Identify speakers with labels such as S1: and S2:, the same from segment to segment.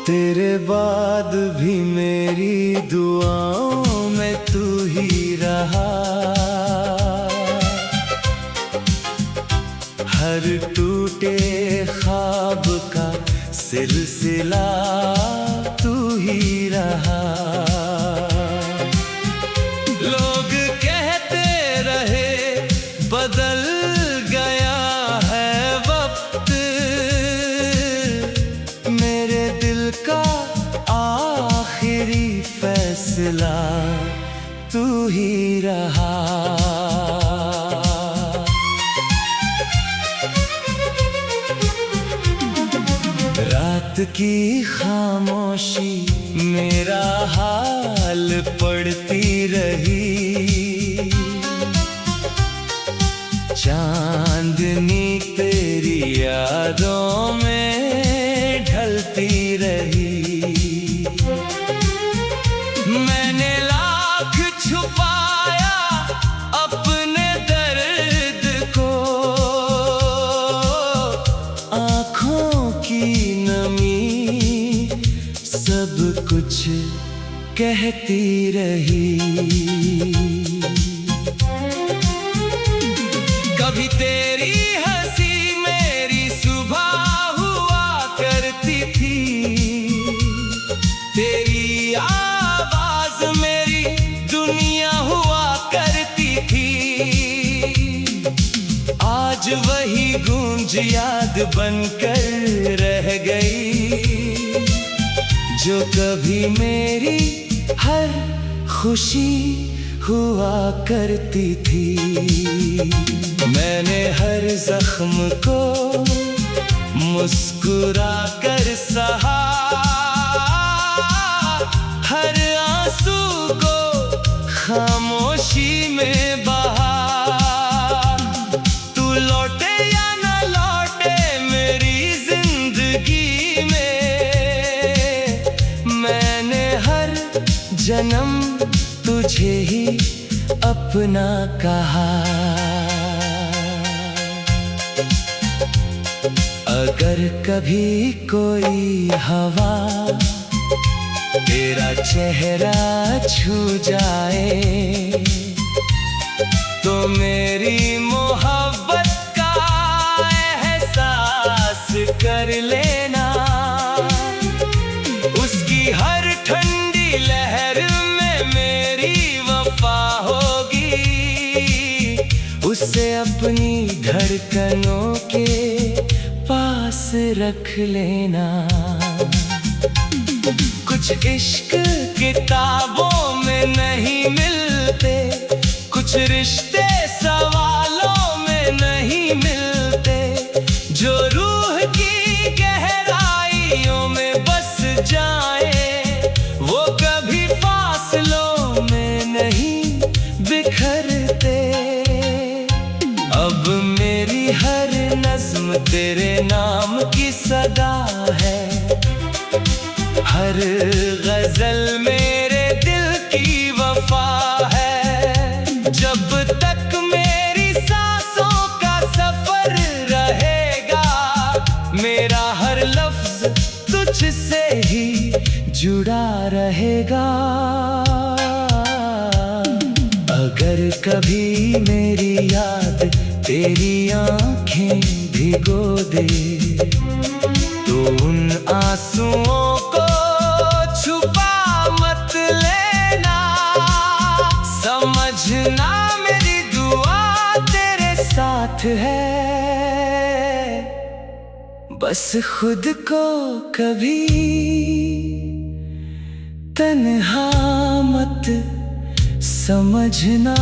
S1: तेरे बाद भी मेरी दुआओं में तू ही रहा, हर टूटे ख्वाब का सिलसिला तू ही रहा। लोग कहते रहे बदल गया है वक्त, मेरे दिल का आखिरी फैसला तू ही रहा। रात की खामोशी मेरा हाल पढ़ती रही, चांदनी तेरी यादों में ढलती रही। मैंने लाख छुपाया अपने दर्द को, आँखों की नमी सब कुछ कहती रही। कभी तेरी हंसी मेरी सुबह हुआ करती थी, तेरी आवाज मेरी दुनिया हुआ करती थी। आज वही गूंज याद बनकर रह गई, जो कभी मेरी हर खुशी हुआ करती थी। मैंने हर जख्म को मुस्कुरा कर सहा, हर आंसू को खामोशी में बहा। तू लौटे या न लौटे मेरी जिंदगी में, मैंने हर जन्म तुझे ही अपना कहा। अगर कभी कोई हवा तेरा चेहरा छू जाए, तो मेरी मोहब्बत का एहसास कर लेना। उसकी हर ठंडी लहर में मेरी वफा होगी, उसे अपनी धड़कनों के पास रख लेना। कुछ इश्क किताबों में नहीं मिलते, कुछ रिश्ते सवालों में नहीं मिलते, जो रूह की गहराइयों में बस जाए वो कभी फासलों में नहीं बिखरते। अब मेरी हर नज़्म तेरे नाम की सदा है, हर गजल मेरे दिल की वफा है। जब तक मेरी सांसों का सफर रहेगा, मेरा हर लफ्ज तुझसे ही जुड़ा रहेगा। अगर कभी मेरी याद तेरी आंखें भिगो दे, तो उन आंसुओं को छुपा मत लेना। समझना मेरी दुआ तेरे साथ है, बस खुद को कभी तन्हा मत समझना।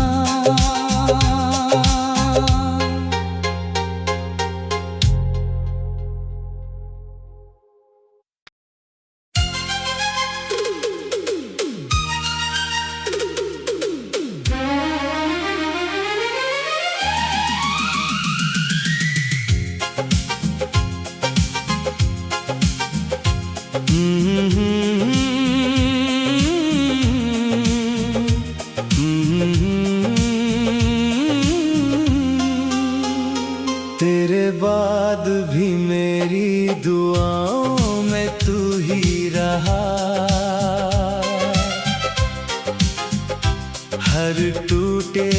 S1: हर टूटे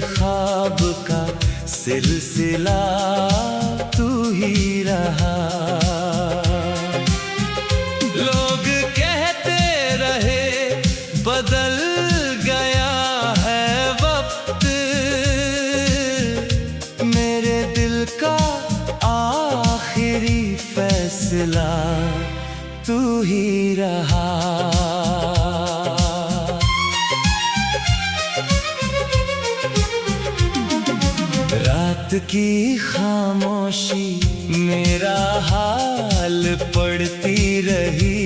S1: ख्वाब का सिलसिला तू ही रहा। लोग कहते रहे बदल गया है वक्त, मेरे दिल का आखिरी फैसला तू ही रहा। रात की खामोशी मेरा हाल पढ़ती रही,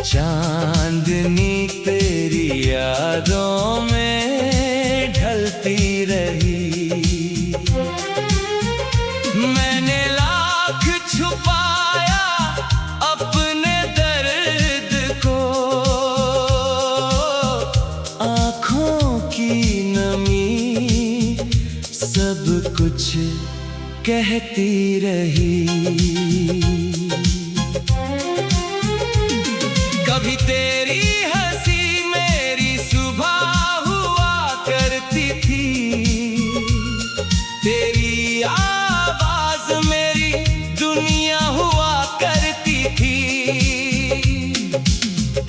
S1: चांदनी तेरी यादों में ढलती रही। मैंने लाख छुपाया अपने दर्द को, आँखों की नमी सब कुछ कहती रही। कभी तेरी हंसी मेरी सुबह हुआ करती थी, तेरी आवाज मेरी दुनिया हुआ करती थी।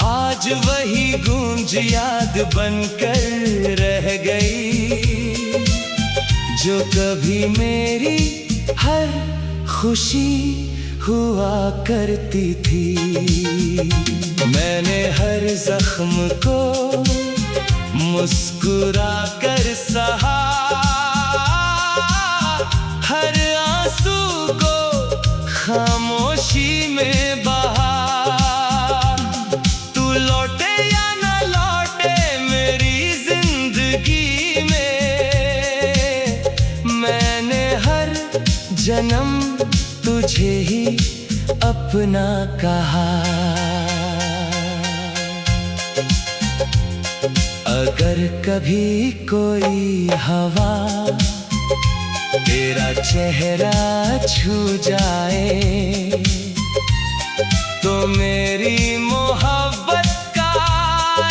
S1: आज वही गूंज याद बनकर रह गई, जो कभी मेरी हर खुशी हुआ करती थी। मैंने हर जख्म को मुस्कुरा कर सहा, हर आंसू को खामोशी में बहा। तू लौटे या न लौटे मेरी जिंदगी में, मैंने हर जन्म तुझे ही अपना कहा। अगर कभी कोई हवा तेरा चेहरा छू जाए, तो मेरी मोहब्बत का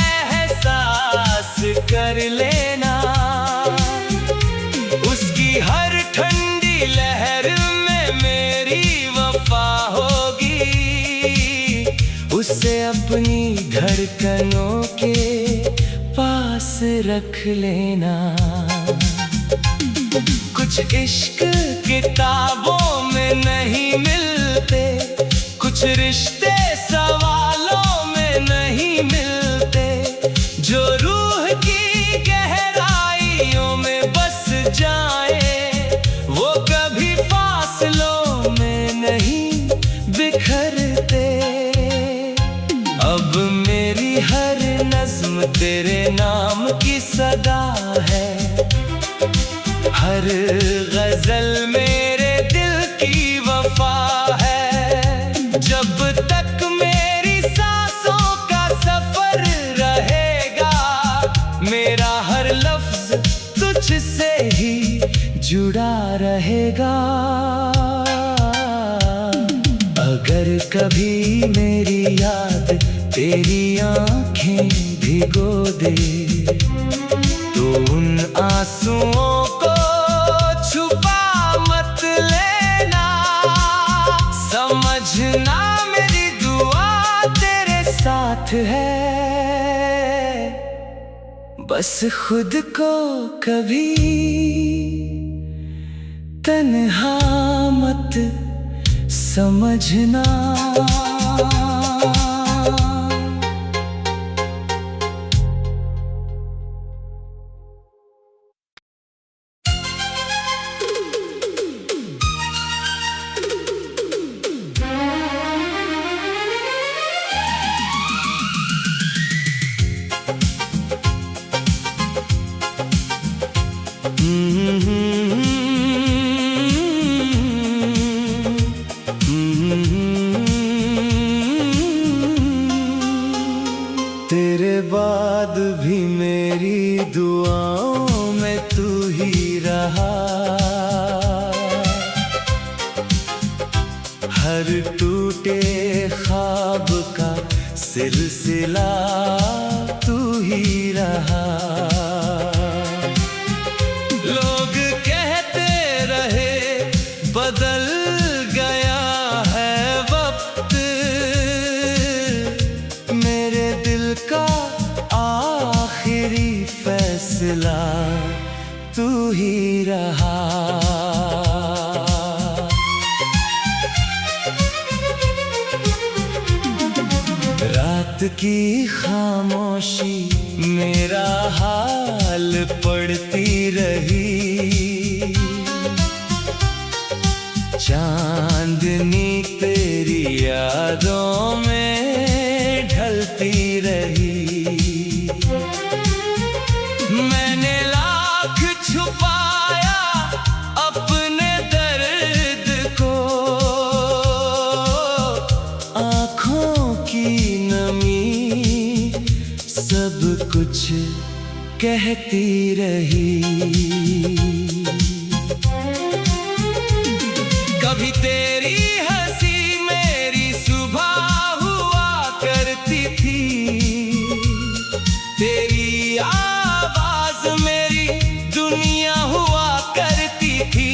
S1: एहसास कर लेना। उसकी हर ठंडी लहर में मेरी वफा होगी, उसे अपनी धड़कनों के पास रख लेना। कुछ इश्क किताबों में नहीं मिलते, कुछ रिश्ते सवालों में नहीं मिलते, जो रूह की गहराइयों में बस जाए वो कभी फासलों में नहीं बिखरते। अब मेरी हर नज़्म तेरे नाम की सदा है, हर गजल मेरे दिल की वफा है। जब तक मेरी सांसों का सफर रहेगा, मेरा हर लफ्ज तुझसे ही जुड़ा रहेगा। अगर कभी मेरी याद तेरी आँखें भिगो दे, तो उन आंसुओं को छुपा मत लेना। समझना मेरी दुआ तेरे साथ है, बस खुद को कभी तन्हा मत समझना। तेरे बाद भी मेरी दुआओं में तू ही रहा। हर टूटे ख्वाब का सिलसिला का आखिरी फैसला तू ही रहा। रात की खामोशी मेरा हाल पढ़ती रही, चांदनी तेरी यादों में ढलती रही। मैंने लाख छुपाया अपने दर्द को, आँखों की नमी सब कुछ कहती रही। कभी तेरी हंसी मेरी सुबह हुआ करती थी, तेरी आवाज मेरी दुनिया हुआ करती थी।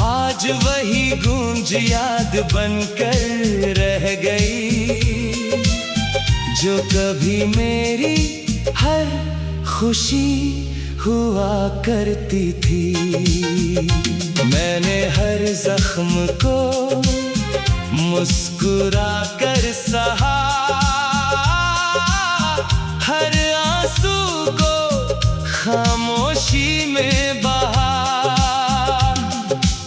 S1: आज वही गूंज याद बनकर रह गई, जो कभी मेरी हर खुशी हुआ करती थी। मैंने हर जख्म को मुस्कुरा कर सहा, हर आंसू को खामोशी में बहा।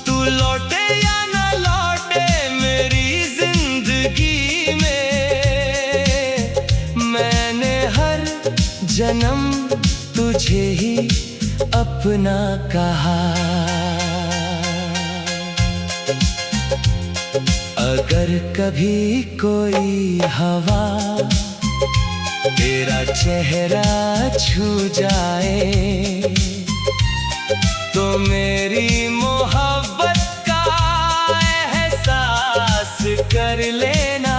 S1: तू लौटे या न लौटे मेरी जिंदगी में, मैंने हर जन्म तुझे ही अपना कहा। अगर कभी कोई हवा तेरा चेहरा छू जाए, तो मेरी मोहब्बत का एहसास कर लेना।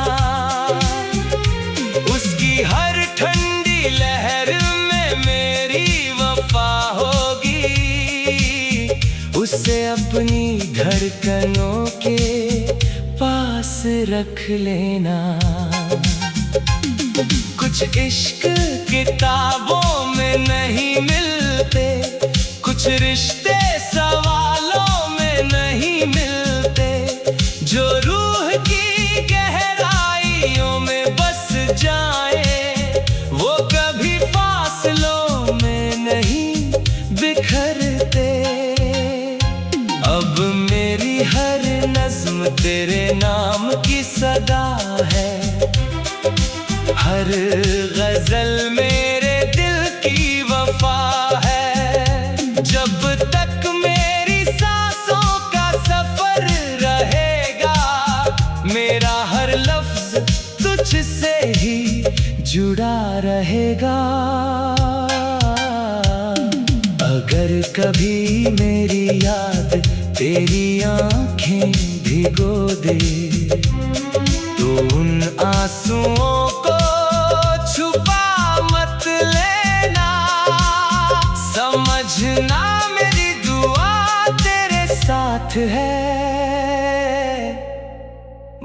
S1: उसकी हर ठंडी लहर में मेरी वफा होगी, उसे अपनी धड़कनों के पास रख लेना। कुछ इश्क किताबों में नहीं मिलते, कुछ रिश्ते सवालों में नहीं मिलते, जो रूह की गहराइयों में बस जाए वो कभी फासलों में नहीं बिखरते। अब मेरी हर नज़्म तेरे नाम की सदा है, हर गजल मेरे दिल की वफा है। जब तक मेरी सांसों का सफर रहेगा, मेरा हर लफ्ज तुझसे ही जुड़ा रहेगा। अगर कभी मेरी याद तेरी आंखें भिगो दे, तो उन आंसुओं को छुपा मत लेना। समझना मेरी दुआ तेरे साथ है,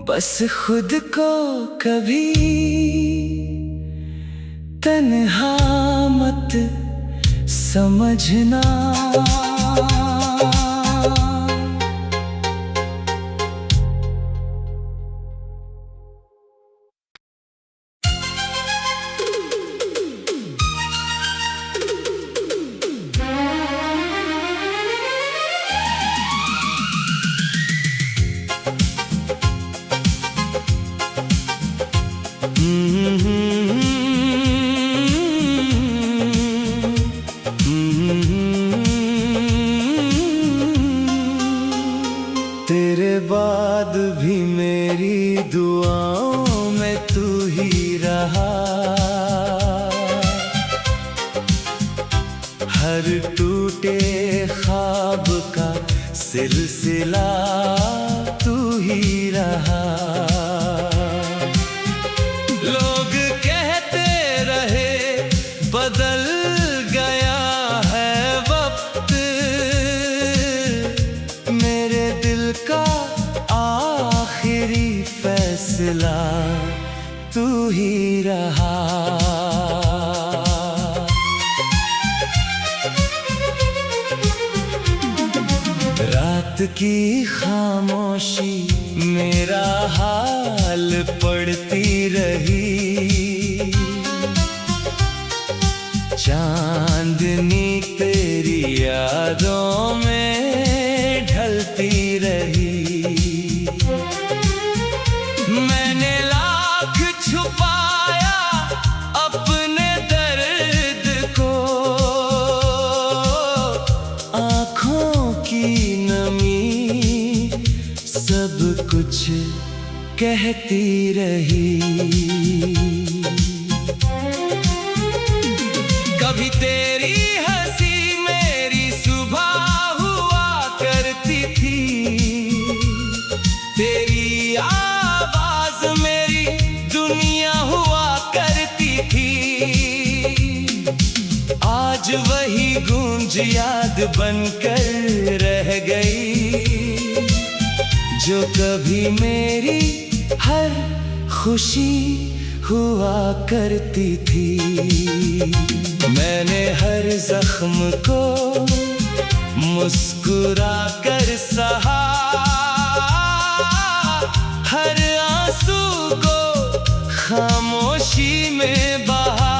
S1: बस खुद को कभी तन्हा मत समझना। तेरे बाद भी मेरी दुआओं में तू ही रहा। हर टूटे ख्वाब का सिलसिला तू ही रहा। लोग कहते रहे बदल गया है वक्त, मेरे दिल का आखिरी फैसला तू ही रहा। रात की खामोशी मेरा हाल पढ़ती रही, चांदनी तेरी यादों में ढलती रही। मैंने लाख छुपाया अपने दर्द को, आँखों की नमी सब कुछ कहती रही। कभी तेरी हंसी मेरी सुबह हुआ करती थी, तेरी आवाज मेरी दुनिया हुआ करती थी। आज वही गूंज याद बनकर रह गई, जो कभी मेरी हर खुशी हुआ करती थी। मैंने हर जख्म को मुस्कुरा कर सहा, हर आंसू को खामोशी में बहा।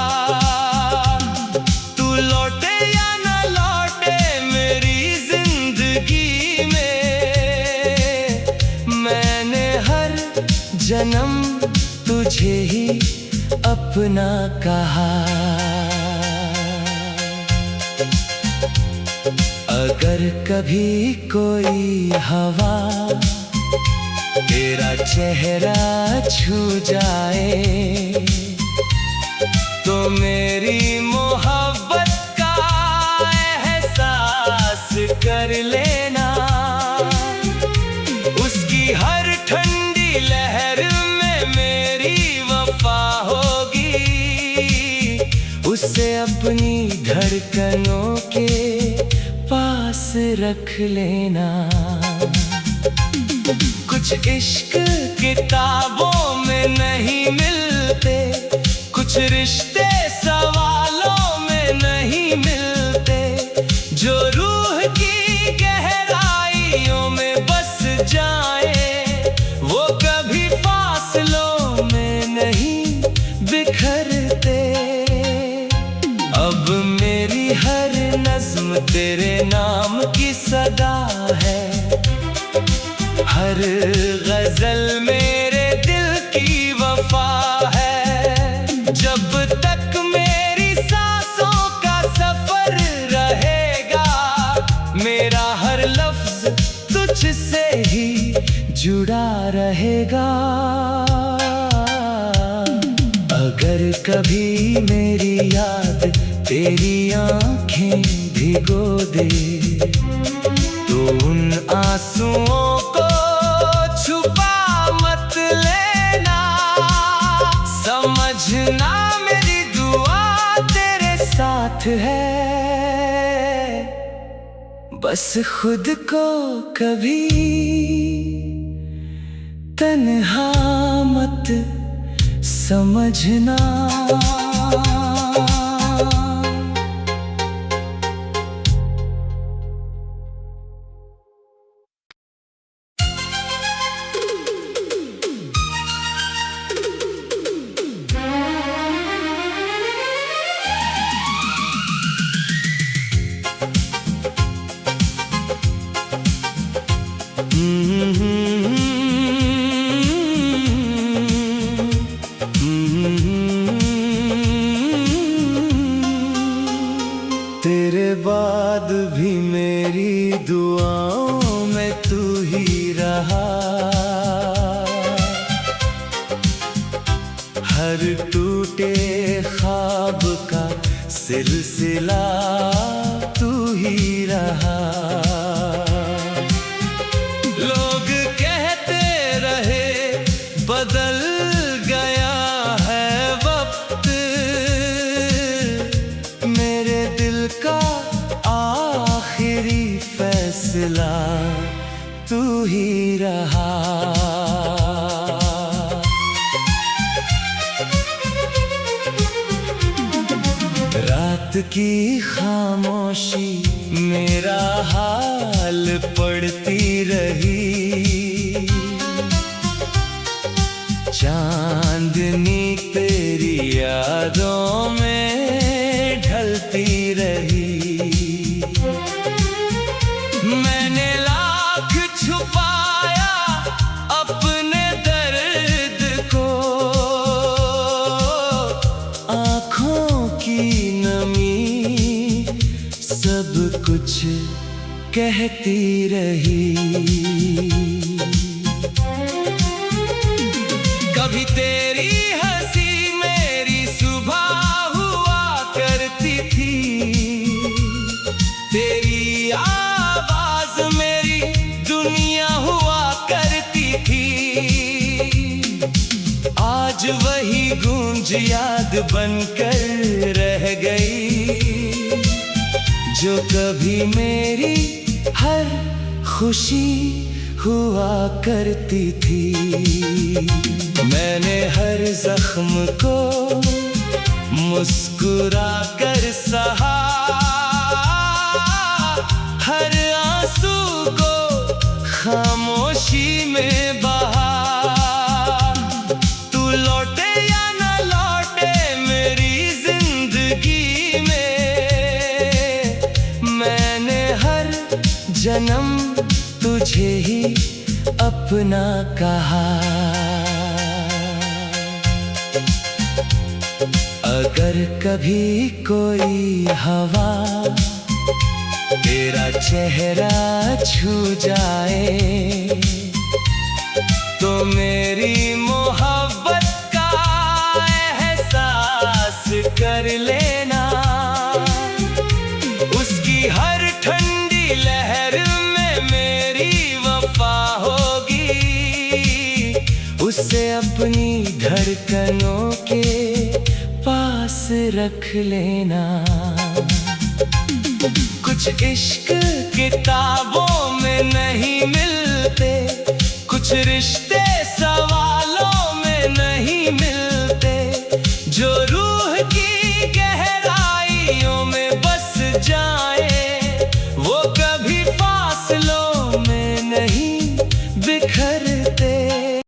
S1: तू लौटे या न लौटे मेरी जिंदगी में, मैंने हर जन्म तुझे ही अपना कहा। अगर कभी कोई हवा तेरा चेहरा छू जाए, तो मेरी मोहब्बत का एहसास कर लेना। उसकी हर ठंडी लहर में मेरी वफा होगी, उसे अपनी धड़कनों के पास रख लेना। कुछ इश्क किताबों में नहीं मिलते, कुछ रिश्ते सवालों में नहीं मिलते, जो रूह की गहराइयों में बस जाए वो कभी फासलों में नहीं बिखरते। अब मेरी हर नज़्म तेरे नाम की सदा है, हर गजल मेरे दिल की वफा है। जब तक मेरी सांसों का सफर रहेगा, मेरा हर लफ्ज तुझसे ही जुड़ा रहेगा। अगर कभी मेरी याद तेरी आँखें भिगो दे, तो उन आंसुओं को छुपा मत लेना। समझना मेरी दुआ तेरे साथ है, बस खुद को कभी तन्हा मत समझना। तेरे बाद भी मेरी दुआओं में तू ही रहा, हर टूटे ख्वाब का सिलसिला तू ही रहा। लोग कहते रहे बदल गया है वक्त, मेरे दिल का आखिरी फैसला तू ही रहा। की खामोशी मेरा हाल पढ़ती रही। चांदनी तेरी यादों में ढलती रही। मैंने लाख छुपाया अपने दर्द को, आँखों की नमी सब कुछ कहती रही। कभी तेरी हंसी मेरी सुबह हुआ करती थी, तेरी आवाज मेरी दुनिया हुआ करती थी। आज वही गूंज याद बनकर रह गई, जो कभी मेरी हर खुशी हुआ करती थी। मैंने हर जख्म को मुस्कुरा कर सहा, हर आंसू को खामोशी में बहा। तू लौटे या न लौटे मेरी जिंदगी में, मैंने हर जन्म तुझे ही अपना कहा। अगर कभी कोई हवा तेरा चेहरा छू जाए, तो मेरी मोहब्बत का एहसास कर लेना। उसकी हर ठंडी लहर में मेरी वफा होगी, उसे अपनी धड़कनों के पास रख लेना। कुछ इश्क किताबों में नहीं मिलते, कुछ रिश्ते सवा